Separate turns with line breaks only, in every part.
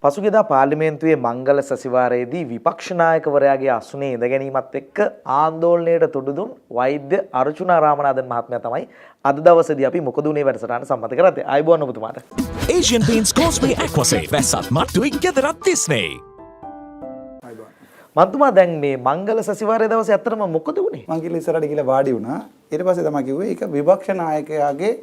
පසුගියදා පාර්ලිමේන්තුවේ මංගල සැසිවාරයේදී විපක්ෂ නායකවරයාගේ අසුනේ ඉඳ ගැනීමත් එක්ක ආందోලනයට තුඩු දුන් වෛද්‍ය අර්චුනා රාමනාදන් මහත්මයා තමයි අද දවසේදී අපි මොකද උනේ වැඩසටහන සම්මත කරත්තේ. ආයුබෝවන් ඔබතුමාට.
Asian Paints Causeway Aquasave වැස්සත් මට්ටුයි ගෙදරත් තිස්නේ.
මන්තුමා දැන් මේ මංගල සැසිවාරයේ දවසේ ඇත්තටම මොකද උනේ?
මං කියලා ඉස්සරහට ගිහලා වාඩි වුණා. ඊට පස්සේ තමයි කිව්වේ ඒක විපක්ෂ නායකයාගේ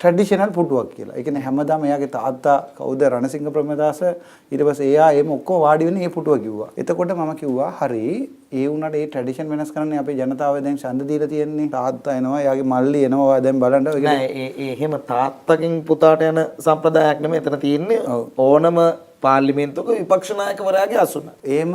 ට්‍රැඩිෂනල් පුටුවක් කියලා. ඒ කියන්නේ හැමදාම එයාගේ තාත්තා කවුද රණසිංහ ප්‍රේමදාස ඊට පස්සේ එයා එම ඔක්කොම වාඩි වෙන්නේ මේ පුටුව කිව්වා. එතකොට මම කිව්වා හරි ඒ වුණාට ඒ ට්‍රැඩිෂන් වෙනස් කරන්නේ අපේ ජනතාව දැන් ඡන්ද දීලා තියෙන්නේ. තාත්තා එනවා එයාගේ මල්ලි එනවා දැන් බලන්න.
නෑ ඒ එහෙම තාත්තකින් පුතාට යන සම්ප්‍රදායක් නෙමෙයි එතන තියෙන්නේ. ඕනම පාර්ලිමේන්තුවක විපක්ෂ නායකවරයාගේ අසුන.
එහෙම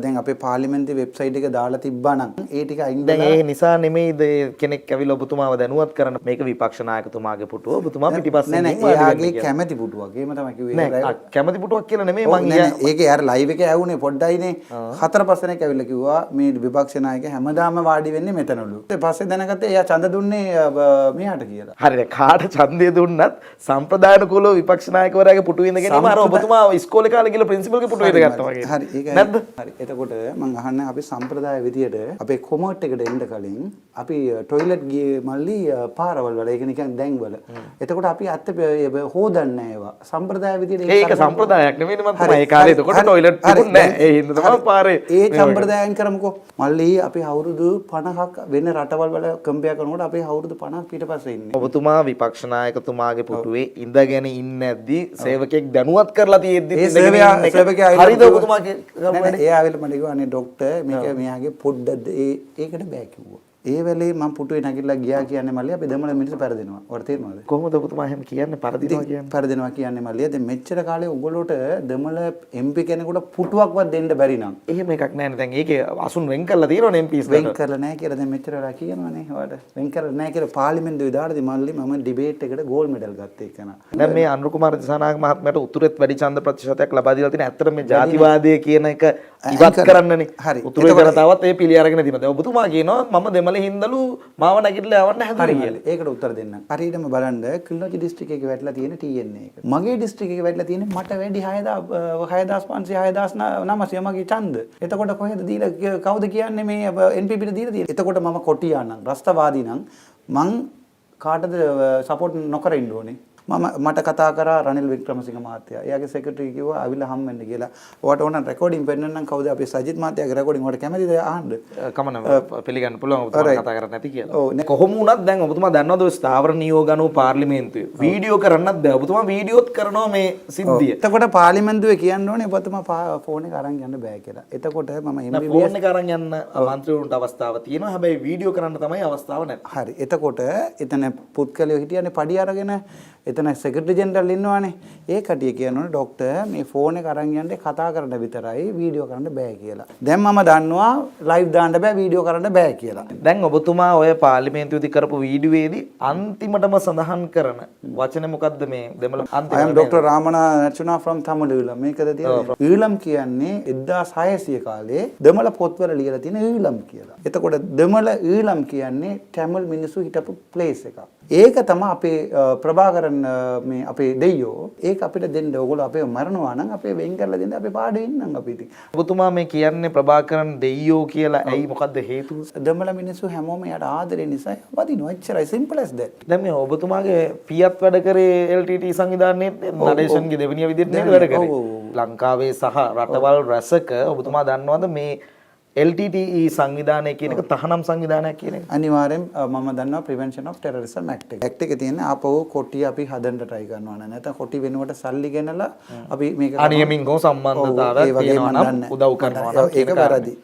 දැන් අපේ පාර්ලිමේන්තුවේ වෙබ්සයිට් එක දාලා තිබ්බා නම් ඒ ටික අයින්
දැන් ඒ නිසා නෙමෙයිද කෙනෙක් ඇවිල්ලා ඔබතුමාව දැනුවත් කරන්න මේක විපක්ෂ නායකතුමාගේ පුටුව ඔබතුමා පිටිපස්සේ
නෑ එයාගේ කැමැති පුටුවක්. එහෙම තමයි කිව්වේ.
නෑ කැමැති පුටුවක් කියලා නෙමෙයි මං කියන්නේ.
ඒකේ අර ලයිව් එකේ ඇහුනේ පොඩ්ඩයිනේ. 4-5 දෙනෙක් ඇවිල්ලා කිව්වා මේ විපක්ෂ නායකයා හැමදාම වාඩි වෙන්නේ මෙතනලු. ඊට පස්සේ දැනගත්තේ එයා ඡන්ද දුන්නේ මෙයාට කියලා.
හරිද කාට ඡන්දය දුන්නත් සම්ප්‍රදායනුකූලව විපක්ෂ නායකවරයාගේ පුටුවේ ඉඳගෙන අර ඔබතුමා ඉස්කෝලේ කාලේ ගිහලා ප්‍රින්සිපල්ගේ පුටුවේ ඉඳගත්තා වගේ.
හරි ඒක
නැද්ද?
හරි. එතකොට මම අහන්නේ අපි සම්ප්‍රදාය විදියට අපේ කොමර්ට් එකට එන්න කලින් අපි ටොයිලට් ගියේ මල්ලි පාරවල් වල ඒක නිකන් දැන් වල. එතකොට අපි අත් හොදන්නේ නැහැ ඒවා. සම්ප්‍රදාය විදියට
ඒක සම්ප්‍රදායක් නෙමෙයි මම තමයි ඒ කාලේ එතකොට ටොයිලට් තිබුණේ නැහැ. ඒ හින්දා තමයි පාරේ
ඒ සම්ප්‍රදායන් කරමුකෝ. මල්ලි අපි අවුරුදු 50ක් වෙන රටවල් වල කම්පෙයාර් කරනකොට අපි අවුරුදු 50ක් පිටපස්සේ ඉන්නේ.
ඔබතුමා විපක්ෂ නායකතුමාගේ පුටුවේ ඉඳගෙන ඉන්නේ නැද්දි සේවකෙක් දැනුවත් කරලා තියෙද්දි හරිද ඔබතුමා
ඒ ආවිල මට කිව්වා අනේ ડોක්ටර් මේක මෙයාගේ පොඩ්ඩක් ඒකට බෑ කිව්වා. ඒ වෙලේ මම පුටුවේ නැගිටලා ගියා කියන්නේ මල්ලි අපි දෙමළ මිනිස්සු පෙරදෙනවා. ඔයාලට තේරෙනවද?
කොහොමද ඔබතුමා එහෙම කියන්නේ පරදිනවා කියන්නේ?
පෙරදෙනවා කියන්නේ මල්ලි දැන් මෙච්චර කාලේ ඔයගොල්ලෝට දෙමළ MP කෙනෙකුට පුටුවක්වත් දෙන්න බැරි නම්.
එහෙම එකක් නැහැ නේ. දැන් ඒකේ අසුන් වෙන් කරලා තියෙනවනේ MPs
වෙන් කරලා නැහැ කියලා දැන් මෙච්චර වෙලා කියනවනේ ඔයාලට. වෙන් කරලා නැහැ කියලා පාර්ලිමේන්තුවේ දාලාදී මල්ලි මම ඩිබේට් එකට ගෝල්ඩ් මෙඩල් ගත්තා ඒක නා.
දැන් මේ අනුර කුමාර දිසානායක මහත්මයාට උතුරෙත් වැඩි ඡන්ද ප්‍රතිශතයක් ලබා දීලා තියෙන ඇත්තට මේ ජාතිවාදය කියන එක ඉවත් කරන්නනේ. උතුරේ ජනතාවත් ඒ පිළි අරගෙන තිබෙනවා. දැන් ඔබතුමා කියනවා මම දෙමළ හින්දලු මාව නැගිටලා යවන්න හැදුවා කියලා.
ඒකට උත්තර දෙන්න. හරියටම බලන්න කිල්ලෝජි ඩිස්ට්‍රික්ට් එකේ වැටලා තියෙන TNA එක. මගේ ඩිස්ට්‍රික්ට් එකේ වැටලා තියෙන්නේ මට වැඩි 6500 6900 මගේ ඡන්ද. එතකොට කොහෙද දීලා කවුද කියන්නේ මේ NPP ට දීලා තියෙන්නේ? එතකොට මම කොටියා නම් රස්තවාදී නම් මං කාටද සපෝට් නොකර ඉන්න ඕනේ? මට කතා කරා රනිල් වික්‍රමසිංහ මහත්තයා. එයාගේ සෙක්‍රටරි කිව්වා අවිලා හම්බෙන්න කියලා. ඔයාට ඕන රෙකෝඩින් පෙන්නන්නම් කවුද අපේ සජිත් මහත්තයාගේ රෙකෝඩින් ඔයාට කැමතිද අහන්න?
කමන පිළිගන්න පුළුවන් ඔබතුමා කතා කරන්නේ නැති කියලා. කොහොම වුණත් දැන් ඔබතුමා දන්නවද ඔය ස්ථාවර නියෝග අනුව පාර්ලිමේන්තුවේ වීඩියෝ කරන්නත් බෑ. ඔබතුමා වීඩියෝත් කරනවා මේ සිද්ධිය.
එතකොට පාර්ලිමේන්තුවේ කියන්න ඕනේ ඔබතුමා ෆෝන් එක අරන් යන්න බෑ කියලා. එතකොට මම MBBS
ෆෝන් එක අරන් යන්න මන්ත්‍රීවරුන්ට අවස්ථාව තියෙනවා. හැබැයි වීඩියෝ කරන්න තමයි අවස්ථාව නැත්තේ.
හරි. එතකොට එතන පුත්කලියෝ හිටියනේ පඩි අරගෙන එතන සෙක්‍රටරි ජෙනරල් ඉන්නවනේ. ඒ කටිය කියනවනේ ડોක්ටර් මේ ෆෝන් එක අරන් යන්නේ කතා කරන්න විතරයි වීඩියෝ කරන්න බෑ කියලා. දැන් මම දන්නවා ලයිව් දාන්න බෑ වීඩියෝ කරන්න බෑ කියලා.
දැන් ඔබතුමා ඔය පාර්ලිමේන්තුවේදී කරපු වීඩියෝවේදී අන්තිමටම සඳහන් කරන වචනේ මොකද්ද මේ දෙමළ අන්තිම?
I am Dr. Ramana Archuna from Tamil ඊළම්. මේකද තියෙන්නේ. ඊළම් කියන්නේ 1600 කාලේ දෙමළ පොත්වල ලියලා තියෙන ඊළම් කියලා. එතකොට දෙමළ ඊළම් කියන්නේ tamil මිනිස්සු හිටපු ප්ලේස් එකක්. ඒක තමයි අපේ ප්‍රභාකරන් මේ අපේ දෙයියෝ ඒක අපිට දෙන්න ඕගොල්ලෝ අපේ මරනවා නම් අපේ වෙන් කරලා දෙන්න අපේ පාඩේ ඉන්නම් අපි ඉතින්.
ඔබතුමා මේ කියන්නේ ප්‍රභාකරන් දෙයියෝ කියලා ඇයි මොකද්ද හේතුව?
දෙමළ මිනිස්සු හැමෝම යාට ආදරේ නිසා වදිනවා. එච්චරයි simple as that.
දැන් මේ ඔබතුමාගේ පියත් වැඩ කරේ LTT සංවිධානයේත් නඩේෂන්ගේ දෙවෙනිය විදිහට නේද වැඩ කරේ? ලංකාවේ සහ රටවල් රැසක ඔබතුමා දන්නවද මේ LTTE සංවිධානය කියන එක තහනම් සංවිධානයක් කියන එක?
අනිවාර්යෙන් මම දන්නවා Prevention of Terrorism Act එක. Act එකේ තියෙන ආපහු කොටි අපි හදන්න try කරනවා නේද? නැත්නම් කොටි වෙනුවට සල්ලි ගෙනලා අපි මේක
අනියමින් ගෝ සම්බන්ධතාවයක් තියෙනවා නම් උදව් කරනවා නම්
ඒක වැරදි.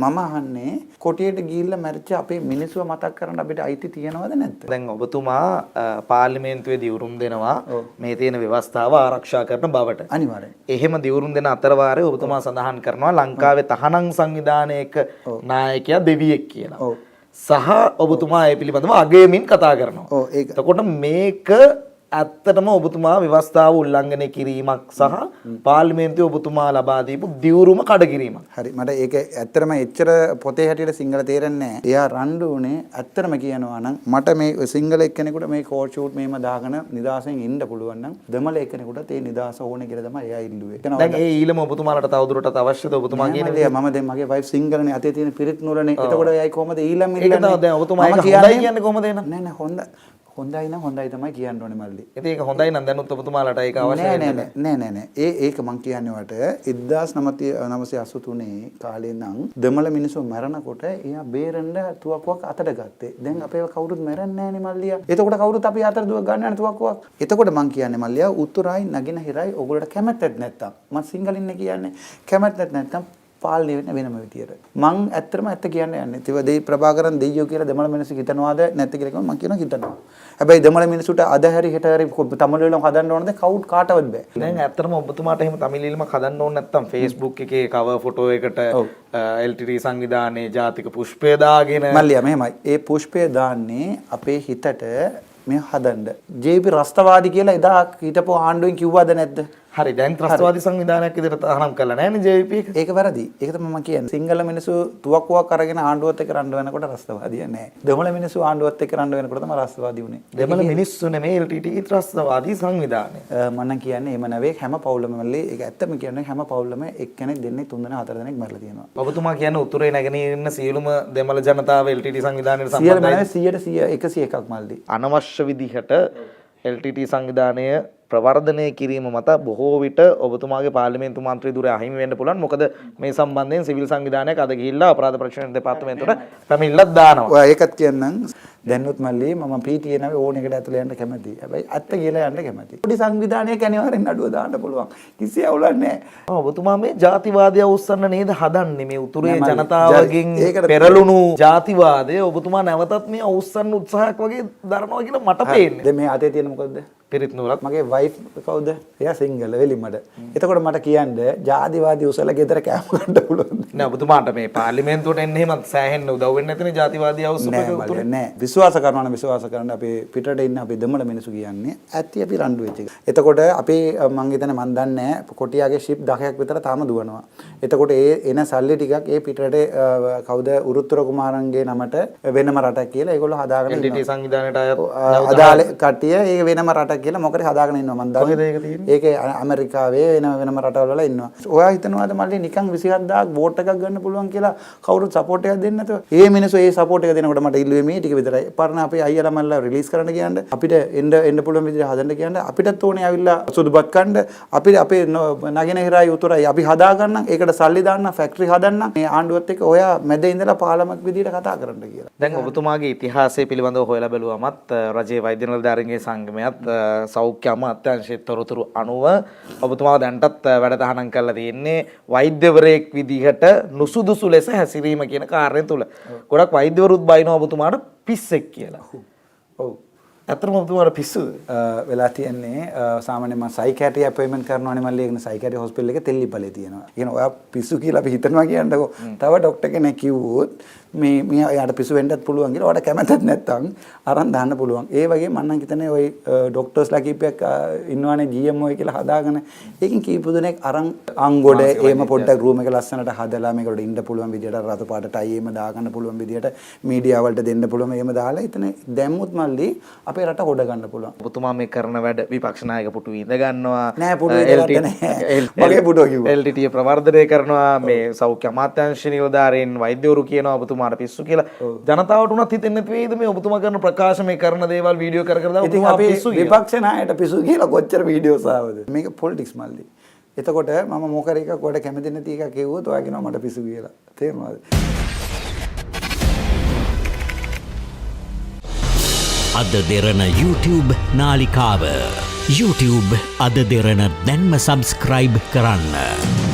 මම අහන්නේ කොටියට ගිහිල්ලා මැරිච්ච අපේ මිනිස්සුව මතක් කරන්න අපිට අයිති තියනවද නැද්ද?
දැන් ඔබතුමා පාර්ලිමේන්තුවේ දිවුරුම් දෙනවා මේ තියෙන ව්‍යවස්ථාව ආරක්ෂා කරන බවට.
අනිවාර්යෙන්.
එහෙම දිවුරුම් දෙන අතරවාරයේ ඔබතුමා සඳහන් කරනවා ලංකාවේ තහනම් සංවිධානයක නායකයා දෙවියෙක් කියලා. සහ ඔබතුමා ඒ පිළිබඳව අගයමින් කතා කරනවා. එතකොට මේක ඇත්තටම ඔබතුමා ව්‍යවස්ථාව උල්ලංඝනය කිරීමක් සහ පාර්ලිමේන්තුවේ ඔබතුමා ලබා දීපු දියුරුම කඩ කිරීමක්.
හරි මට ඒක ඇත්තටම එච්චර පොතේ හැටියට සිංහල තේරෙන්නේ නැහැ. එයා රණ්ඩු උනේ ඇත්තටම කියනවා නම් මට මේ සිංහල එක්කෙනෙකුට මේ කෝට් ෂූට් මේම දාගෙන නිදාසෙන් ඉන්න පුළුවන් නම් දෙමළ එක්කෙනෙකුට ඒ නිදාස ඕනේ කියලා තමයි එයා ඉල්ලුවේ.
දැන් ඒ ඊළම ඔබතුමාලට තවදුරටත් අවශ්‍යද ඔබතුමා කියන දේ?
මම දැන් මගේ වයිෆ් සිංගල්නේ අතේ තියෙන පිරිත් නුරනේ. එතකොට එයයි කොහමද ඊළම
ඒක තමයි දැන් ඔබතුමා ඒක හොඳයි කියන්නේ කොහමද එහෙනම්?
නෑ නෑ හොඳයි නම් හොඳයි තමයි කියන්න ඕනේ මල්ලි.
ඉතින් ඒක හොඳයි නම් දැනුත් ඔබතුමාලට ඒක අවශ්‍යයි
නෑ. ඒක මං කියන්නේ වට 1983 කාලේ නම් දෙමළ මිනිස්සු මැරෙනකොට එයා බේරෙන්න තුවක්කුවක් අතට ගත්තේ. දැන් අපේව කවුරුත් මැරෙන්නේ නෑනේ මල්ලියා. එතකොට කවුරුත් අපි අතට දුව ගන්න යන තුවක්කුවක්. එතකොට මං කියන්නේ මල්ලියා උතුරයි නගිනහිරයි ඔයගොල්ලෝට කැමැත්තක් නැත්තම් මං සිංහලින්නේ කියන්නේ කැමැත්තක් නැත්තම් පාලනය වෙන වෙනම විදියට. මං ඇත්තටම ඇත්ත කියන්න යන්නේ. තිව ප්‍රභාකරන් දෙයියෝ කියලා දෙමළ මිනිස්සු හිතනවාද නැත්ද කියලා මං කියනවා හිතනවා. හැබැයි දෙමළ මිනිස්සුන්ට අද හැරි හෙට හැරි තමිල් වලින් හදන්න ඕනද කවුඩ් කාටවත් බෑ.
දැන් ඇත්තටම ඔබතුමාට එහෙම තමිල් ඉල්ලමක් හදන්න ඕන නැත්නම් Facebook එකේ cover photo එකට LTT සංවිධානයේ ජාතික පුෂ්පය දාගෙන
මල්ලියා මෙහෙමයි. ඒ පුෂ්පය දාන්නේ අපේ හිතට මේ හදන්න. JP රස්තවාදී කියලා එදා හිටපු ආණ්ඩුවෙන් කිව්වද නැද්ද?
හරි දැන් ත්‍රස්තවාදී සංවිධානයක් විදිහට තහනම් කළා නෑනේ JP එක.
ඒක වැරදි. ඒක තමයි මම කියන්නේ. සිංහල මිනිස්සු තුවක්කුවක් අරගෙන ආණ්ඩුවත් එක්ක රණ්ඩු වෙනකොට රස්තවාදී නෑ. දෙමළ මිනිස්සු ආණ්ඩුවත් එක්ක රණ්ඩු වෙනකොට තමයි රස්තවාදී උනේ.
දෙමළ මිනිස්සු නෙමෙයි LTT ත්‍රස්තවාදී සංවිධානය.
මම කියන්නේ එහෙම නෙවෙයි හැම පවුලම මල්ලි ඒක ඇත්තම කියන්නේ හැම පවුලම එක්කෙනෙක් දෙන්නෙක් තුන් දෙනෙක් හතර දෙනෙක් මැරලා තියෙනවා.
ඔබතුමා කියන්නේ උතුරේ නැගෙනහිර ඉන්න සියලුම දෙමළ ජනතාව LTT සංවිධානයට සම්බන්ධයි.
100% 101ක් මල්ලි.
අනවශ්‍ය විදිහට LTT සංවිධානය ප්‍රවර්ධනය කිරීම මත බොහෝ විට ඔබතුමාගේ පාර්ලිමේන්තු මන්ත්‍රී ධුරය අහිමි වෙන්න පුළුවන්. මොකද මේ සම්බන්ධයෙන් සිවිල් සංවිධානයක් අද ගිහිල්ලා අපරාධ ප්‍රශ්න දෙපාර්තමේන්තුවට පැමිණිල්ලක් දානවා.
ඔය ඒකත් කියන්නම්. දැන්වත් මල්ලි මම PTA නාවේ ඕන එකට ඇතුළේ යන්න කැමතියි. හැබැයි අත්ත කියලා යන්න කැමතියි. පොඩි සංවිධානයක් අනිවාර්යෙන් නඩුව දාන්න පුළුවන්. කිසි අවුලක් නැහැ.
ඔබතුමා මේ ජාතිවාදය උස්සන්න නේද හදන්නේ මේ උතුරේ ජනතාවගෙන් පෙරළුණු ජාතිවාදය ඔබතුමා නැවතත් මේ උස්සන්න උත්සාහයක් වගේ දරනවා කියලා මට පේන්නේ.
දැන් මේ අතේ තියෙන මොකද්ද? පිරිත් නූලක්. මගේ වයිෆ් කවුද? එයා සිංගල් වෙලිමඩ. එතකොට මට කියන්න ජාතිවාදී උසල ගෙදර කෑම ගන්න පුළුවන්.
නෑ ඔබතුමාට මේ පාර්ලිමේන්තුවට එන්න එහෙම සෑහෙන්න උදව් වෙන්නේ නැතිනේ ජාතිවාදී අවශ්‍යක උතුරේ.
නෑ විශ්වාස කරනවා නම් විශ්වාස කරන්න අපේ පිටරට ඉන්න අපේ දෙමළ මිනිස්සු කියන්නේ ඇත්ත අපි රණ්ඩු වෙච්ච එක. එතකොට අපේ මං හිතන්නේ මන් දන්නේ නෑ කොටියාගේ ෂිප් 10ක් විතර තාම දුවනවා. එතකොට ඒ එන සල්ලි ටිකක් ඒ පිටරටේ කවුද උරුත්තර කුමාරන්ගේ නමට වෙනම රටක් කියලා ඒගොල්ලෝ හදාගෙන ඉන්නවා.
LTT සංවිධානයට
අදාළ කට්ටිය ඒ වෙනම රටක් කියලා මොකද හදාගෙන ඉන්නවා මන් දන්නේ. ඒකේ ඇමරිකාවේ වෙනම රටවල වල ඉන්නවා. ඔයා හිතනවාද මල්ලි නිකන් 27000ක් වෝට් එකක් ගන්න පුළුවන් කියලා කවුරුත් සපෝට් එකක් දෙන්නේ නැතුව? ඒ මිනිස්සු ඒ සපෝට් එක දෙනකොට මට ඉල්ලුවේ මේ ටික විතරයි. පරණ අපේ අයියලා මල්ලා රිලීස් කරන්න කියන්නේ අපිට එන්න පුළුවන් විදිහට හදන්න කියන්නේ අපිටත් ඕනේ ආවිල්ලා සුදුපත් කන්න අපිට අපේ නගිනහිරයි උතුරයි අපි හදා ගන්න ඒකට සල්ලි දාන්න ෆැක්ටරි හදන්න මේ ආණ්ඩුවත් එක්ක ඔයා මැද ඉඳලා පාලමක් විදිහට කතා කරන්න කියලා.
දැන් ඔබතුමාගේ ඉතිහාසය පිළිබඳව හොයලා බැලුවමත් රජයේ වෛද්‍ය නිලධාරීන්ගේ සංගමයත් සෞඛ්‍ය අමාත්‍යාංශයේ තොරතුරු අනුව ඔබතුමාව දැන්ටත් වැඩසටහනක් කරලා තියෙන්නේ වෛද්‍යවරයෙක් විදිහට නුසුදුසු ලෙස හැසිරීම කියන කාර්යය තුල. ගොඩක් වෛද්‍යවරුත් බයිනවා ඔබතුමාට පිස්සෙක් කියලා.
ඔව්.
ඇත්තටම ඔබතුමාට පිස්සුද?
වෙලා තියෙන්නේ සාමාන්‍යයෙන් මම සයිකියාට්‍රි අපොයින්ට්මන්ට් කරනවානේ මල්ලි ඒකනේ සයිකියාට්‍රි හොස්පිටල් එකේ තෙල්ලිපලේ තියෙනවා. කියන ඔයා පිස්සු කියලා අපි හිතනවා කියන්නකෝ. තව ડોක්ටර් කෙනෙක් කිව්වොත් මේ යාට පිස්සු වෙන්නත් පුළුවන් කියලා ඔයාට කැමැත්තක් නැත්තම් අරන් දාන්න පුළුවන්. ඒ වගේ මම නම් හිතන්නේ ওই ડોක්ටර්ස්ලා කීපයක් ඉන්නවානේ GMO කියලා හදාගෙන ඒකෙන් කීප දෙනෙක් අරන් අංගොඩ එහෙම පොඩ්ඩක් රූම් එක ලස්සනට හදලා මේකට ඉන්න පුළුවන් විදියට රතු පාට ටයි එහෙම දාගන්න පුළුවන් විදියට මීඩියා වලට දෙන්න පුළුවන් එහෙම දාලා එතන දැම්මුත් මල්ලි අපේ රට හොඩ ගන්න පුළුවන්.
ඔබතුමා මේ කරන වැඩ විපක්ෂ නායක පුටු ඉඳ ගන්නවා.
නෑ පුටු ඉඳ නෑ. මගේ පුටුව කිව්වා.
LTT ප්‍රවර්ධනය කරනවා මේ සෞඛ්‍ය අමාත්‍යාංශ නිලධාරීන් වෛද්‍යවරු කියනවා ඔබතුමාට පිස්සු කියලා. ජනතාවට උනත් හිතෙන්නේ නැති වෙයිද මේ ඔබතුමා කරන ප්‍රකාශ මේ කරන දේවල් වීඩියෝ කර දාලා
ඉතින් අපි විපක්ෂ නායකට පිස්සු කියලා කොච්චර වීඩියෝස් ආවද? මේක පොලිටික්ස් මල්ලි. එතකොට මම මොකර එකක් ඔයාලට කැමති නැති එකක් කිව්වොත් ඔයා කියනවා මට පිස්සු කියලා. තේරුණාද?
අද දෙරණ YouTube නාලිකාව YouTube අද දෙරණ දැන්ම සබස්ක්‍රයිබ් කරන්න.